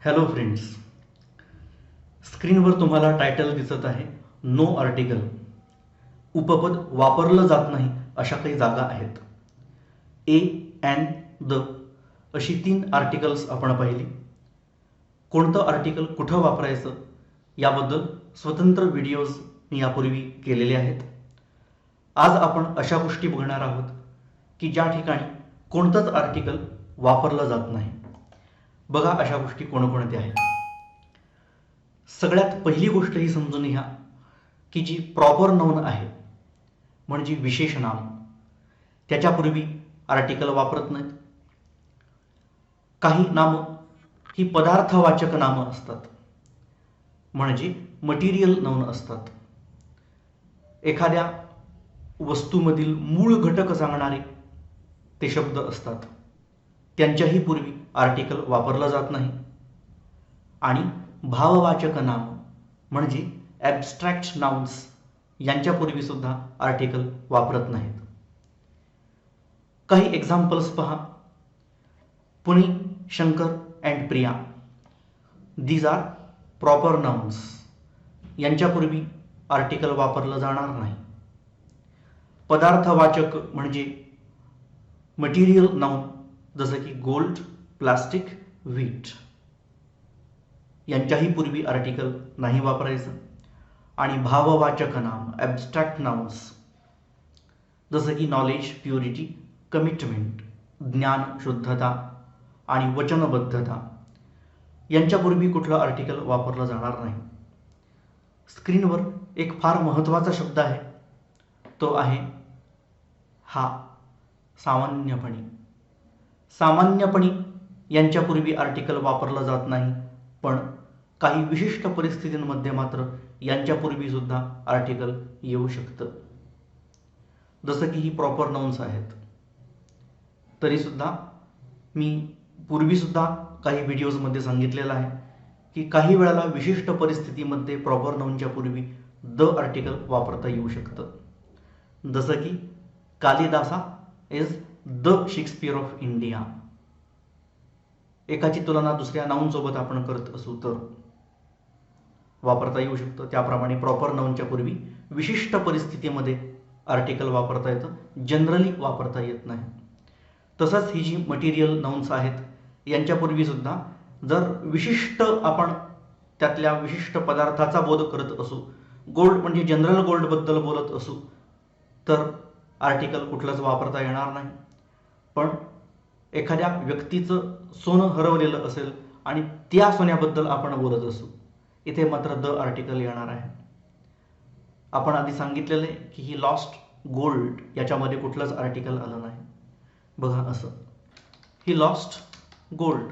Hello friends, स्क्रीनवर तुम्हाला title दिसत आहे नो आर्टिकल. उपपद वापरलं जात नाही अशा काही जागा आहेत. ए अँड द अशी 3 आर्टिकल्स आपण पाहिली. कोणतं आर्टिकल कुठं वापरायचं याबद्दल स्वतंत्र व्हिडिओज मी यापूर्वी केलेले आहेत. आज आपण अशा गोष्टी बघणार आहोत की ज्या ठिकाणी कोणतंच आर्टिकल वापरलं जात नाही. बघा अशा गोष्टी कोणकोणत्या आहेत. सगळ्यात पहिली गोष्ट ही समजून घ्या की जी प्रॉपर नाउन आहे म्हणजे विशेष नाम, त्याच्यापूर्वी आर्टिकल वापरत नाहीत. काही नामं ही पदार्थवाचक नामं असतात म्हणजे मटेरियल नाउन असतात. एखाद्या वस्तूमधील मूळ घटक सांगणारे ते शब्द असतात, त्यांच्याही पूर्वी आर्टिकल वापरलं जात नाही. आणि भाववाचक नाम म्हणजे ॲबस्ट्रॅक्ट नाउन्स यांच्यापूर्वी सुद्धा आर्टिकल वापरत नाहीत. काही एक्झाम्पल्स पहा. Pune, Shankar and Priya, these are proper nouns. यांच्यापूर्वी आर्टिकल वापरलं जाणार नाही. पदार्थवाचक म्हणजे मटेरियल नाउन जसं की गोल्ड, प्लास्टिक, व्हीट यांच्याही पूर्वी आर्टिकल नाही वापरायचं. आणि भाववाचक नाम ॲबस्ट्रॅक्ट नाउन्स जसं की नॉलेज, प्युरिटी, कमिटमेंट, ज्ञान, शुद्धता आणि वचनबद्धता यांच्यापूर्वी कुठलं आर्टिकल वापरलं जाणार नाही. स्क्रीनवर एक फार महत्त्वाचा शब्द आहे, तो आहे हा, सामान्यपणे. सामान्यपणे यांच्यापूर्वी आर्टिकल वापरलं जात नाही, पण काही विशिष्ट परिस्थितींमध्ये मात्र यांच्यापूर्वी सुद्धा आर्टिकल येऊ शकतं. जसं की ही प्रॉपर नाउन्स आहेत, तरीसुद्धा मी पूर्वीसुद्धा काही व्हिडिओजमध्ये सांगितलेलं आहे की काही वेळेला विशिष्ट परिस्थितीमध्ये प्रॉपर नाउनच्या पूर्वी द आर्टिकल वापरता येऊ शकतं. जसं की Kalidasa is the Shakespeare of India. एकाची तुलना दुसऱ्या नाउनसोबत आपण करत असू तर वापरता येऊ शकतं. त्याप्रमाणे प्रॉपर नाउनच्या पूर्वी विशिष्ट परिस्थितीमध्ये आर्टिकल वापरता येतं, जनरली वापरता येत नाही. तसंच ही जी मटेरियल नाउन्स आहेत यांच्यापूर्वी सुद्धा जर विशिष्ट आपण त्यातल्या विशिष्ट पदार्थाचा बोध करत असू, गोल्ड म्हणजे जनरल गोल्डबद्दल बोलत असू, तर आर्टिकल कुठलंच वापरता येणार नाही. पण एखाद्या व्यक्तीचं सोनं हरवलेलं असेल आणि त्या सोन्याबद्दल आपण बोलत असू, इथे मात्र द आर्टिकल येणार आहे. आपण आधी सांगितलेलं आहे की ही लॉस्ट गोल्ड, याच्यामध्ये कुठलंच आर्टिकल आलं नाही. बघा असं, ही लॉस्ट गोल्ड,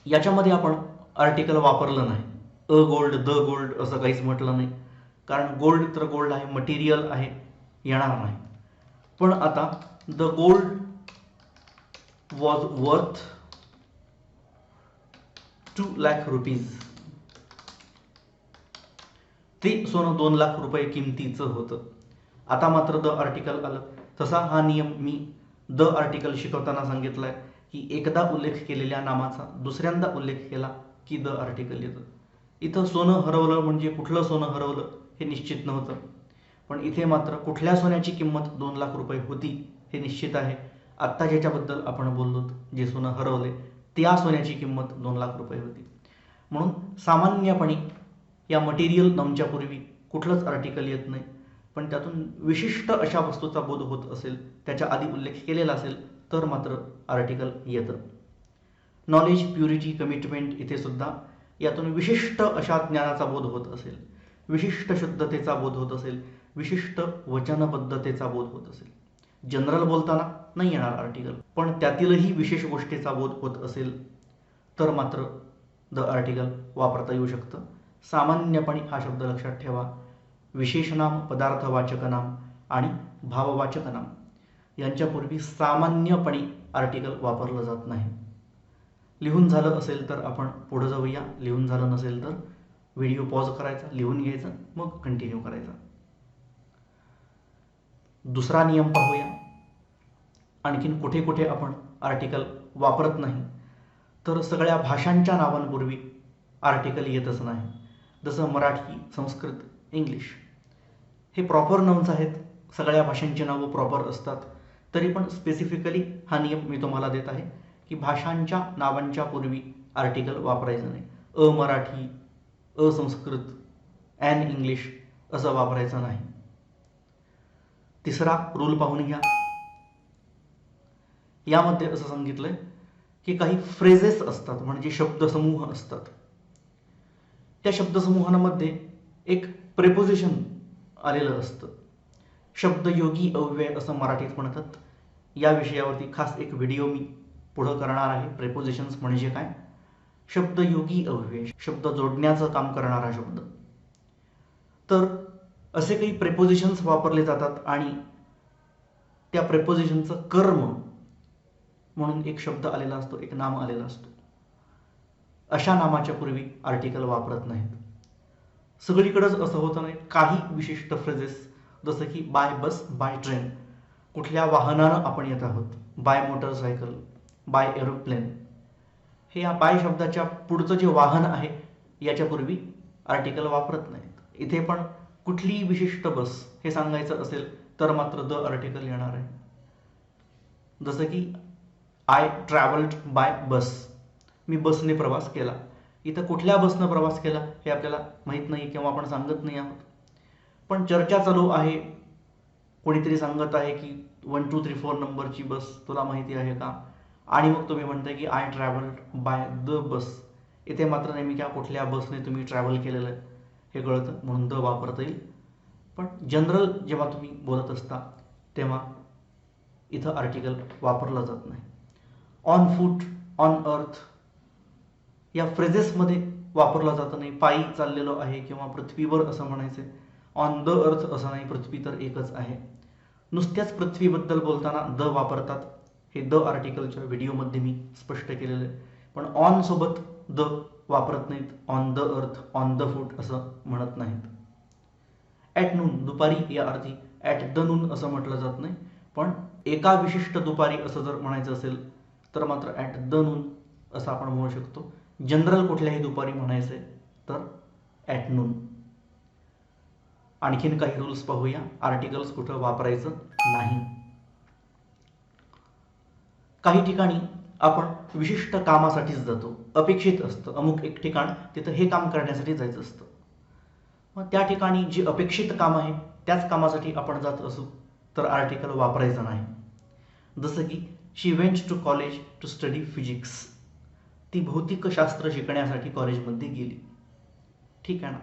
याच्यामध्ये आपण आर्टिकल वापरलं नाही. अ गोल्ड, द गोल्ड असं काहीच म्हटलं नाही, कारण गोल्ड तर गोल्ड आहे, मटेरियल आहे, येणार नाही. पण आता the gold was worth 2 lakh rupees, ते सोनं 2 लाख रुपये किमतीचं होतं. आता मात्र द आर्टिकल आलं. तसा हा नियम मी द आर्टिकल शिकवताना सांगितलाय की एकदा उल्लेख केलेल्या नामाचा दुसऱ्यांदा उल्लेख केला की द आर्टिकल येतं. इथं सोनं हरवलं म्हणजे कुठलं सोनं हरवलं हे निश्चित नव्हतं, पण इथे मात्र कुठल्या सोन्याची किंमत 2 लाख रुपये होती हे निश्चित आहे. आत्ता ज्याच्याबद्दल आपण बोललो, जे सोनं हरवले, त्या सोन्याची किंमत 2 लाख रुपये होती. म्हणून सामान्यपणे या मटेरियल नाउनच्या पूर्वी कुठलंच आर्टिकल येत नाही. पण त्यातून विशिष्ट अशा वस्तूचा बोध होत असेल, त्याच्या आधी उल्लेख केलेला असेल, तर मात्र आर्टिकल येतं. नॉलेज, प्युरिटी, कमिटमेंट, इथे सुद्धा यातून विशिष्ट अशा ज्ञानाचा बोध होत असेल, विशिष्ट शुद्धतेचा बोध होत असेल, विशिष्ट वचनबद्धतेचा बोध होत असेल. जनरल बोलताना नाही येणार आर्टिकल, पण त्यातीलही विशेष गोष्टीचा बोध होत असेल तर मात्र द आर्टिकल वापरता येऊ शकतं. सामान्यपणे हा शब्द लक्षात ठेवा. विशेषनाम, पदार्थवाचक नाम आणि भाववाचक नाम यांच्यापूर्वी सामान्यपणे आर्टिकल वापरलं जात नाही. लिहून झालं असेल तर आपण पुढं जाऊया, लिहून झालं नसेल तर व्हिडिओ पॉज करायचा, लिहून घ्यायचं, मग कंटिन्यू करायचा. दुसरा नियम पाहूया. आणखीन कुठे कुठे आपण आर्टिकल वापरत नाही तर सगळ्या भाषांच्या नावांपूर्वी आर्टिकल येतच नाही. जसं मराठी, संस्कृत, इंग्लिश हे प्रॉपर नाउन्स आहेत, सगळ्या भाषांची नावं प्रॉपर असतात. तरी पण स्पेसिफिकली हा नियम मी तुम्हाला देत आहे की भाषांच्या नावांच्या पूर्वी आर्टिकल वापरायचं नाही. अमराठी, असंस्कृत, ॲन इंग्लिश असं वापरायचं नाही. तिसरा रूल पाहून घ्या. यामध्ये असं सांगितलंय की काही फ्रेजेस असतात, म्हणजे शब्दसमूह असतात. त्या शब्दसमूहांमध्ये एक प्रेपोजिशन आलेलं असतं. शब्दयोगी अव्यय असं मराठीत म्हणतात. या विषयावरती खास एक व्हिडिओ मी पुढं करणार आहे. प्रेपोजिशन्स म्हणजे काय, शब्दयोगी अव्यय, शब्द जोडण्याचं काम करणारा शब्द. तर असे काही प्रेपोजिशन्स वापरले जातात आणि त्या प्रेपोजिशनचं कर्म म्हणून एक शब्द आलेला असतो, एक नाम आलेलं असतो. अशा नामाच्या पूर्वी आर्टिकल वापरत नाहीत. सगळीकडेच असं होतं नाही. काही विशिष्ट फ्रेजेस, जसं की बाय बस, बाय ट्रेन, कुठल्या वाहनानं आपण येत आहोत, बाय मोटरसायकल, बाय एरोप्लेन, हे या बाय शब्दाच्या पुढचं जे वाहन आहे याच्यापूर्वी आर्टिकल वापरत नाहीत. इथे पण कुठलीही विशिष्ट बस हे सांगायचं असेल तर मात्र द आर्टिकल येणार आहे. जसं की आय ट्रॅव्हल्ड बाय बस, मी बसने प्रवास केला. इथं कुठल्या बसनं प्रवास केला हे आपल्याला माहीत नाही किंवा आपण सांगत नाही आहोत. पण चर्चा चालू आहे, कोणीतरी सांगत आहे की 1, 2, 3, 4 नंबरची बस तुला माहिती आहे का, आणि मग तुम्ही म्हणताय की I travelled by the bus. इथे मात्र नेमक्या कुठल्या बसने तुम्ही ट्रॅव्हल केलेलं आहे हे कळतं, म्हणून द वापरता येईल. पण जनरल जेव्हा तुम्ही बोलत असता तेव्हा इथं आर्टिकल वापरलं जात नाही. ऑन फूट, ऑन अर्थ या फ्रेजेसमध्ये वापरलं जातं नाही. पायी चाललेलो आहे किंवा पृथ्वीवर असं म्हणायचं. ऑन द अर्थ असं नाही, पृथ्वी तर एकच आहे. नुसत्याच पृथ्वीबद्दल बोलताना द वापरतात. हे द आर्टिकलच्या व्हिडिओमध्ये मी स्पष्ट केलेलं आहे. पण ऑन सोबत द वापरत नाहीत. On the earth, on the फूट असं म्हणत नाहीत. ॲट नून, दुपारी या अर्थी. ॲट द नून असं म्हटलं जात नाही. पण एका विशिष्ट दुपारी असं जर म्हणायचं असेल तर मात्र ॲट द नून असं आपण म्हणू शकतो. जनरल कुठल्याही दुपारी म्हणायचंय तर ॲट नून. आणखीन काही रूल्स पाहूया, आर्टिकल्स कुठं वापरायचं नाही. काही ठिकाणी आपण विशिष्ट कामासाठीच जातो, अपेक्षित असतं अमुक एक ठिकाण, तिथं हे काम करण्यासाठी जायचं असतं. मग त्या ठिकाणी जे अपेक्षित काम आहे त्याच कामासाठी आपण जात असू तर आर्टिकल वापरायचं नाही. जसं की she went to college to study physics, ती भौतिकशास्त्र शिकण्यासाठी कॉलेजमध्ये गेली. ठीक आहे ना,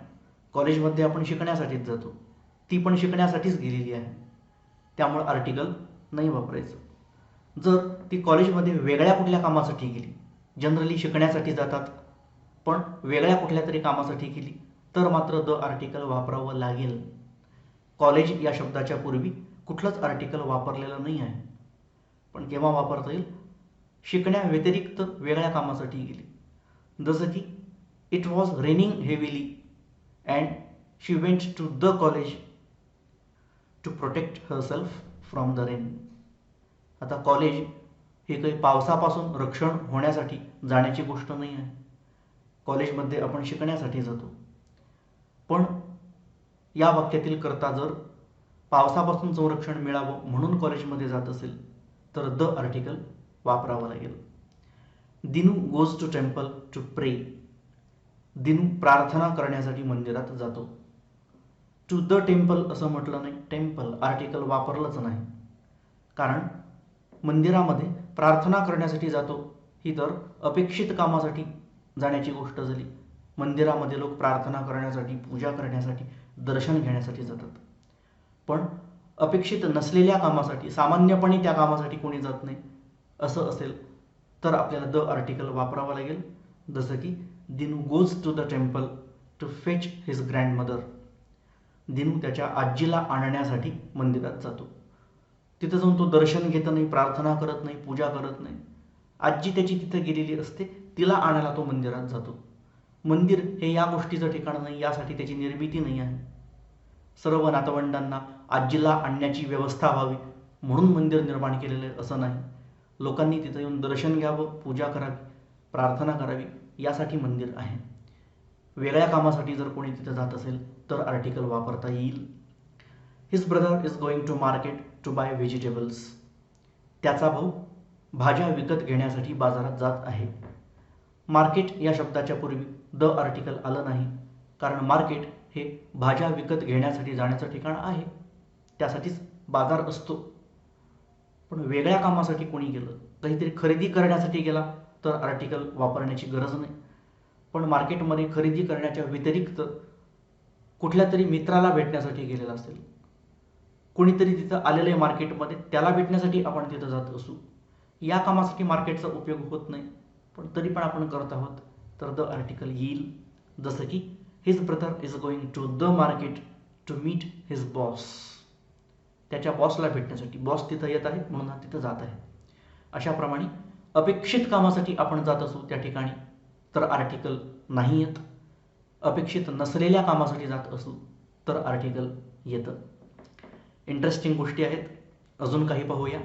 कॉलेजमध्ये आपण शिकण्यासाठीच जातो, ती पण शिकण्यासाठीच गेलेली आहे, त्यामुळे आर्टिकल नाही वापरायचं. जर ती कॉलेजमध्ये वेगळ्या कुठल्या कामासाठी गेली, जनरली शिकण्यासाठी जातात पण वेगळ्या कुठल्या तरी कामासाठी गेली तर मात्र द आर्टिकल वापरावं लागेल. कॉलेज या शब्दाच्या पूर्वी कुठलंच आर्टिकल वापरलेलं नाही आहे. पण केव्हा वापरता येईल, शिकण्या व्यतिरिक्त वेगळ्या कामासाठी गेली. जसं की it was raining heavily and she went to the college to protect herself from the rain. आता कॉलेज हे काही पावसापासून रक्षण होण्यासाठी जाण्याची गोष्ट नाही आहे. कॉलेजमध्ये आपण शिकण्यासाठी जातो. पण या वाक्यातील करता जर पावसापासून संरक्षण मिळावं म्हणून कॉलेजमध्ये जात असेल तर द आर्टिकल वापरावं लागेल. Dinu goes to temple to pray, Dinu प्रार्थना करण्यासाठी मंदिरात जातो. टू द टेम्पल असं म्हटलं नाही, टेम्पल आर्टिकल वापरलंच नाही. कारण मंदिरामध्ये प्रार्थना करण्यासाठी जातो ही तर अपेक्षित कामासाठी जाण्याची गोष्ट झाली. मंदिरामध्ये लोक प्रार्थना करण्यासाठी, पूजा करण्यासाठी, दर्शन घेण्यासाठी जातात. पण अपेक्षित नसलेल्या कामासाठी, सामान्यपणे त्या कामासाठी कोणी जात नाही असं असेल तर आपल्याला द आर्टिकल वापरावं लागेल. जसं की Dinu goes to the temple to fetch his grandmother, Dinu त्याच्या आजीला आणण्यासाठी मंदिरात जातो. तिथं जाऊन तो दर्शन घेत नाही, प्रार्थना करत नाही, पूजा करत नाही. आजी त्याची तिथे गेलेली असते, तिला आणायला तो मंदिरात जातो. मंदिर हे या गोष्टीचं ठिकाण नाही, यासाठी त्याची निर्मिती नाही आहे. सर्व नातवंडांना आजीला आणण्याची व्यवस्था व्हावी म्हणून मंदिर निर्माण केलेलं आहे असं नाही. लोकांनी तिथं येऊन दर्शन घ्यावं, पूजा करावी, प्रार्थना करावी यासाठी मंदिर आहे. वेगळ्या कामासाठी जर कोणी तिथे जात असेल तर आर्टिकल वापरता येईल. His brother is going to market to buy vegetables. त्याचा भाऊ भाज्या विकत घेण्यासाठी बाजारात जात आहे. मार्केट या शब्दाच्या पूर्वी द आर्टिकल आलं नाही, कारण मार्केट हे भाज्या विकत घेण्यासाठी जाण्याचं ठिकाण आहे, त्यासाठीच बाजार असतो. पण वेगळ्या कामासाठी कोणी गेलं, काहीतरी खरेदी करण्यासाठी गेला तर आर्टिकल वापरण्याची गरज नाही. पण मार्केटमध्ये खरेदी करण्याच्या व्यतिरिक्त कुठल्या तरी मित्राला भेटण्यासाठी गेलेला असेल, कोणीतरी तिथं आलेलं आहे मार्केटमध्ये, त्याला भेटण्यासाठी आपण तिथं जात असू, या कामासाठी मार्केटचा उपयोग होत नाही, पण तरी पण आपण करत आहोत, तर द आर्टिकल येईल. जसं की his brother is going to the market to meet his boss. त्याच्या बॉसला भेटण्यासाठी, बॉस तिथं येत आहे म्हणून हा तिथं जात आहे. अशाप्रमाणे अपेक्षित कामासाठी आपण जात असू त्या ठिकाणी तर आर्टिकल नाही येत. अपेक्षित नसलेल्या कामासाठी जात असू तर आर्टिकल येतं. इंटरेस्टिंग गोष्टी आहेत. अजून काही पाहूया.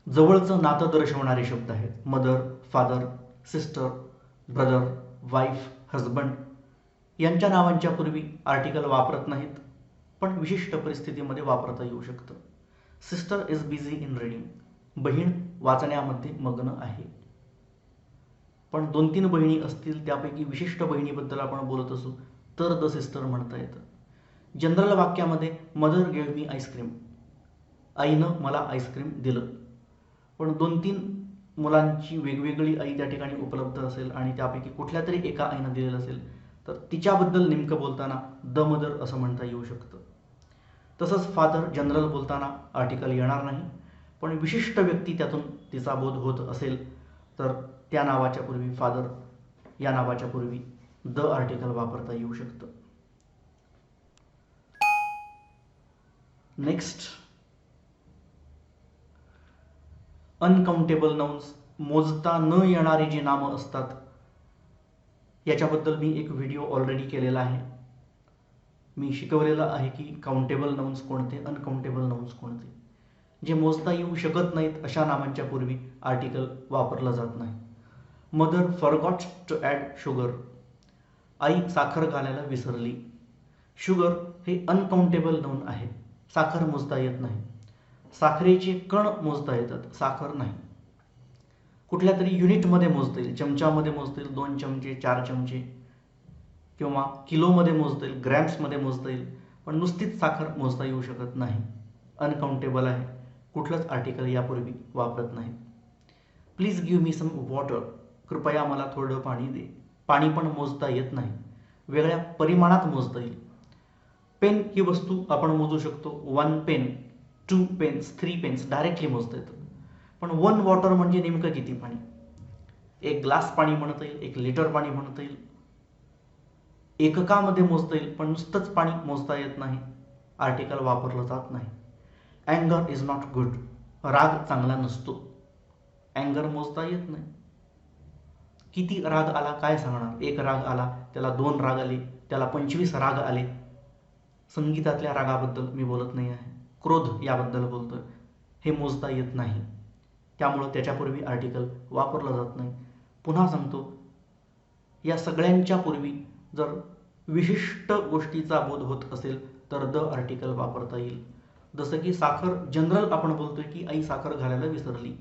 जवळचं नातं दर्शवणारे शब्द आहेत. Mother, father, sister, brother, wife, husband यांच्या नावांच्या पूर्वी आर्टिकल वापरत नाहीत, पण विशिष्ट परिस्थितीमध्ये वापरता येऊ शकतं. Sister is busy in reading. बहीण वाचण्यामध्ये मग्न आहे. पण 2-3 बहिणी असतील, त्यापैकी विशिष्ट बहिणीबद्दल आपण बोलत असू तर द सिस्टर म्हणता येतं. जनरल वाक्यामध्ये मदर गेव मी आईस्क्रीम, आईनं मला आईस्क्रीम दिलं. पण 2-3 मुलांची वेगवेगळी आई त्या ठिकाणी उपलब्ध असेल आणि त्यापैकी कुठल्या तरी एका आईनं दिलेलं असेल तर तिच्याबद्दल नेमकं बोलताना द मदर असं म्हणता येऊ शकतं. तसंच फादर जनरल बोलताना आर्टिकल येणार नाही, पण विशिष्ट व्यक्ती त्यातून तिचा बोध होत असेल तर त्या नावाच्या पूर्वी, फादर या नावाच्या पूर्वी द आर्टिकल वापरता येऊ शकतं. नेक्स्ट, अनकाउंटेबल नाउन्स, मोजता न येणारी जी नामं असतात, याच्याबद्दल मी एक व्हिडिओ ऑलरेडी केलेला आहे. मी शिकवलेलं आहे की काउंटेबल नाउन्स कोणते, अनकाउंटेबल नाउन्स कोणते. जे मोजता येऊ शकत नाहीत अशा नामांच्या पूर्वी आर्टिकल वापरलं जात नाही. Mother forgot to add sugar. आई साखर घालायला विसरली. शुगर हे अनकाउंटेबल नाउन आहे. साखर मोजता येत नाही. साखरेचे कण मोजता येतात, साखर नाही. कुठल्या तरी युनिटमध्ये मोजता येईल, चमच्यामध्ये मोजता येईल, 2 चमचे, 4 चमचे, किंवा किलोमध्ये मोजता येईल, ग्रॅम्समध्ये मोजता येईल, पण नुसतीच साखर मोजता येऊ शकत नाही. अनकाउंटेबल आहे. कुठलंच आर्टिकल यापूर्वी वापरत नाही. Please give me some water. कृपया मला थोडं पाणी दे. पाणी पण मोजता येत नाही, वेगळ्या परिमाणात मोजता येईल. पेन ही वस्तू आपण मोजू शकतो. 1 पेन, 2 पेन्स, 3 पेन्स डायरेक्टली मोजता येतं. पण 1 वॉटर म्हणजे नेमकं किती पाणी? 1 ग्लास पाणी म्हणता येईल, 1 लिटर पाणी म्हणता येईल, एककामध्ये मोजता येईल, पण नुसतंच पाणी मोजता येत नाही. आर्टिकल वापरलं जात नाही. अँगर इज नॉट गुड. राग चांगला नसतो. अँगर मोजता येत नाही. किती राग आला काय सांगणार? 1 राग आला, त्याला 2 राग आले, त्याला 25 राग आले. संगीतातल्या रागाबद्दल मी बोलत नाही आहे, क्रोध याबद्दल बोलतोय. हे मोजता येत नाही, त्यामुळं त्याच्यापूर्वी आर्टिकल वापरलं जात नाही. पुन्हा सांगतो, या सगळ्यांच्या पूर्वी जर विशिष्ट गोष्टीचा बोध होत असेल तर द आर्टिकल वापरता येईल. जसं की साखर जनरल आपण बोलतोय की आई साखर घालायला विसरली.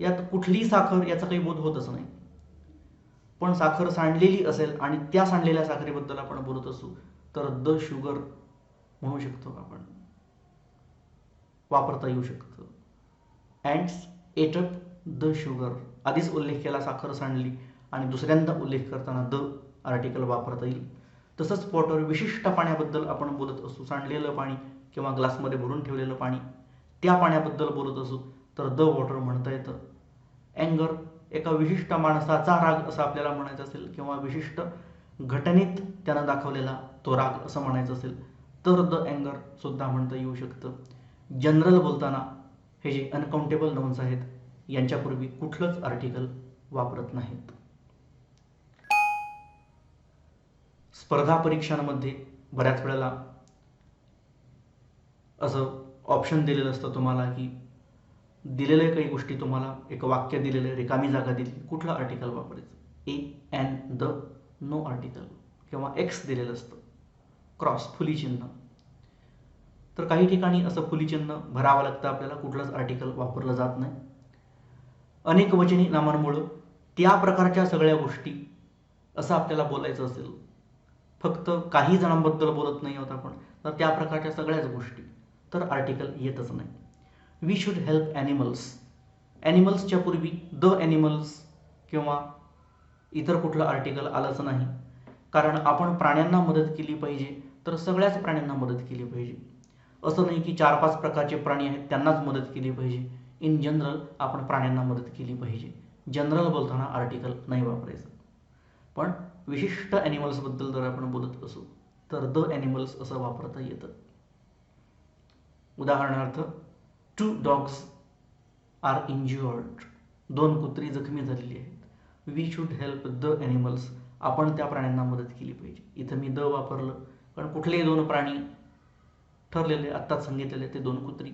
यात कुठली साखर याचा काही बोध होतच नाही. पण साखर सांडलेली असेल आणि त्या सांडलेल्या साखरेबद्दल आपण बोलत असू तर द शुगर म्हणू शकतो आपण, वापरता येऊ शकतं. Ants ate up the sugar. आधीच उल्लेख केला साखर सांडली आणि दुसऱ्यांदा उल्लेख करताना द आर्टिकल वापरता येईल. तसंच पॉटर विशिष्ट पाण्याबद्दल आपण बोलत असू, सांडलेलं पाणी किंवा ग्लासमध्ये भरून ठेवलेलं पाणी, त्या पाण्याबद्दल बोलत असू तर द वॉटर म्हणता येतं. अँगर एका विशिष्ट माणसाचा राग असं आपल्याला म्हणायचं असेल किंवा विशिष्ट घटनेत त्यानं दाखवलेला तो राग असं म्हणायचं असेल तर द अँगर सुद्धा म्हणता येऊ शकतं. जनरल बोलताना हे जे अनकाउंटेबल नाउन्स आहेत यांच्यापूर्वी कुठलंच आर्टिकल वापरत नाहीत. स्पर्धा परीक्षांमध्ये बऱ्याच वेळेला असं ऑप्शन दिलेलं असतं तुम्हाला की दिलेले काही गोष्टी, तुम्हाला एक वाक्य दिलेलं आहे, रिकामी जागा दिली, कुठलं आर्टिकल वापरायचं? ए, एन, द, नो आर्टिकल, किंवा एक्स दिलेलं असतं, क्रॉस, फुली चिन्ह. तर काही ठिकाणी असं फुली चिन्ह भरावं लागतं आपल्याला, कुठलंच आर्टिकल वापरलं जात नाही. अनेक वचनी नामांमुळं त्या प्रकारच्या सगळ्या गोष्टी असं आपल्याला बोलायचं असेल, फक्त काही जणांबद्दल बोलत नाही आहोत आपण, तर त्या प्रकारच्या सगळ्याच गोष्टी, तर आर्टिकल येतच नाही. We should help animals. ॲनिमल्सच्या पूर्वी द ॲनिमल्स किंवा इतर कुठलं आर्टिकल आलंच नाही, कारण आपण प्राण्यांना मदत केली पाहिजे तर सगळ्याच प्राण्यांना मदत केली पाहिजे. असं नाही की 4-5 प्रकारचे प्राणी आहेत त्यांनाच मदत केली पाहिजे. इन जनरल आपण प्राण्यांना मदत केली पाहिजे. जनरल बोलताना आर्टिकल नाही वापरायचं. पण विशिष्ट ॲनिमल्सबद्दल जर आपण बोलत असू तर द ॲनिमल्स असं वापरता येतं. उदाहरणार्थ, 2 dogs आर इंज्युअर्ड. 2 कुत्री जखमी झालेली आहेत. We should help the animals. आपण त्या प्राण्यांना मदत केली पाहिजे. इथं मी द वापरलं कारण कुठलेही 2 प्राणी ठरलेले, आत्ताच सांगितलेले, ते 2 कुत्री.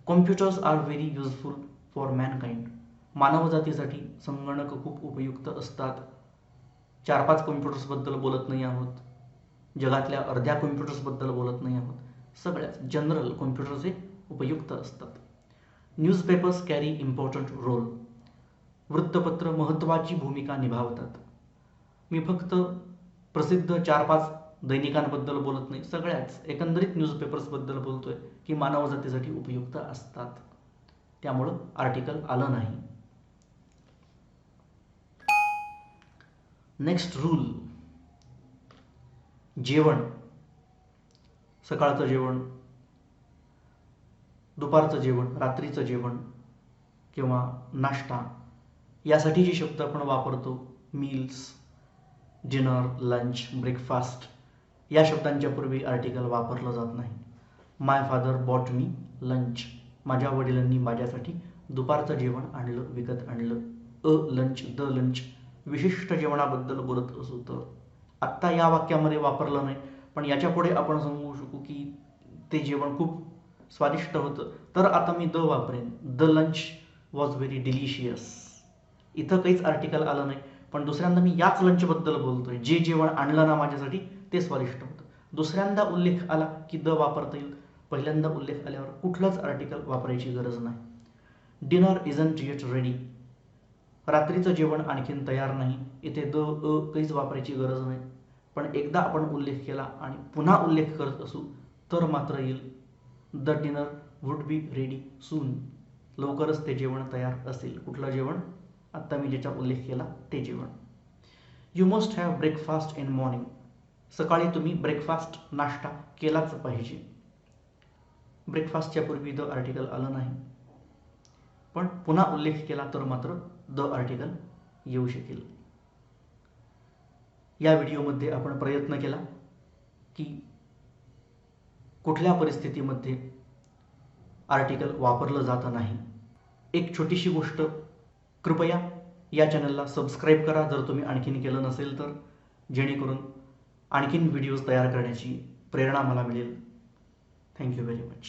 Computers are very useful for mankind. मानवजातीसाठी संगणक खूप उपयुक्त असतात. 4-5 कॉम्प्युटर्सबद्दल बोलत नाही आहोत, जगातल्या अर्ध्या कॉम्प्युटर्सबद्दल बोलत नाही आहोत, सगळ्याच जनरल कॉम्प्युटर्स हे उपयुक्त असतात. Newspapers carry important role. वृत्तपत्र महत्त्वाची भूमिका निभावतात. मी फक्त प्रसिद्ध 4-5 दैनिकांबद्दल बोलत नाही, सगळ्याच एकंदरीत न्यूजपेपर्सबद्दल बोलतोय की मानवजातीसाठी उपयुक्त असतात. त्यामुळं आर्टिकल आलं नाही. Next rule. जेवण, सकाळचं जेवण, दुपारचं जेवण, रात्रीचं जेवण किंवा नाश्ता, यासाठी जे शब्द आपण वापरतो, मील्स, डिनर, लंच, ब्रेकफास्ट, या शब्दांच्या पूर्वी आर्टिकल वापरलं जात नाही. माय फादर बॉट मी लंच. माझ्या वडिलांनी माझ्यासाठी दुपारचं जेवण आणलं, विकत आणलं. अ लंच, द लंच, विशिष्ट जेवणाबद्दल बोलत असू तर आत्ता या वाक्यामध्ये वापरलं नाही, पण याच्या पुढे आपण सांगू शकू की ते जेवण खूप स्वादिष्ट होतं, तर आता मी द वापरेन. The lunch was very delicious. इथं काहीच आर्टिकल आलं नाही, पण दुसऱ्यांदा मी याच लंचबद्दल बोलतोय, जे जेवण आणलं ना माझ्यासाठी ते स्वादिष्ट होतं. दुसऱ्यांदा उल्लेख आला की द वापरता येईल, पहिल्यांदा उल्लेख आल्यावर कुठलंच आर्टिकल वापरायची गरज नाही. Dinner isn't eight ready. रात्रीचं जेवण आणखीन तयार नाही, इथे द काहीच वापरायची गरज नाही. पण एकदा आपण उल्लेख केला आणि पुन्हा उल्लेख करत असू तर मात्र येईल. The dinner would be ready soon. लवकरच ते जेवण तयार असेल. कुठलं जेवण? आत्ता मी ज्याचा उल्लेख केला ते जेवण. You must have breakfast in morning. सकाळी तुम्ही ब्रेकफास्ट, नाश्ता केलाच पाहिजे. ब्रेकफास्टच्या पूर्वी द आर्टिकल आलं नाही, पण पुन्हा उल्लेख केला तर मात्र द आर्टिकल येऊ शकेल. या व्हिडिओमध्ये आपण प्रयत्न केला की कुठल्या परिस्थितीमध्ये आर्टिकल वापरलं जात नाही. एक छोटीशी गोष्ट, कृपया या चॅनलला सबस्क्राईब करा जर तुम्ही आणखीन केलं नसेल तर, जेणेकरून आणखीन व्हिडिओज तयार करण्याची प्रेरणा मला मिळेल. Thank you very much.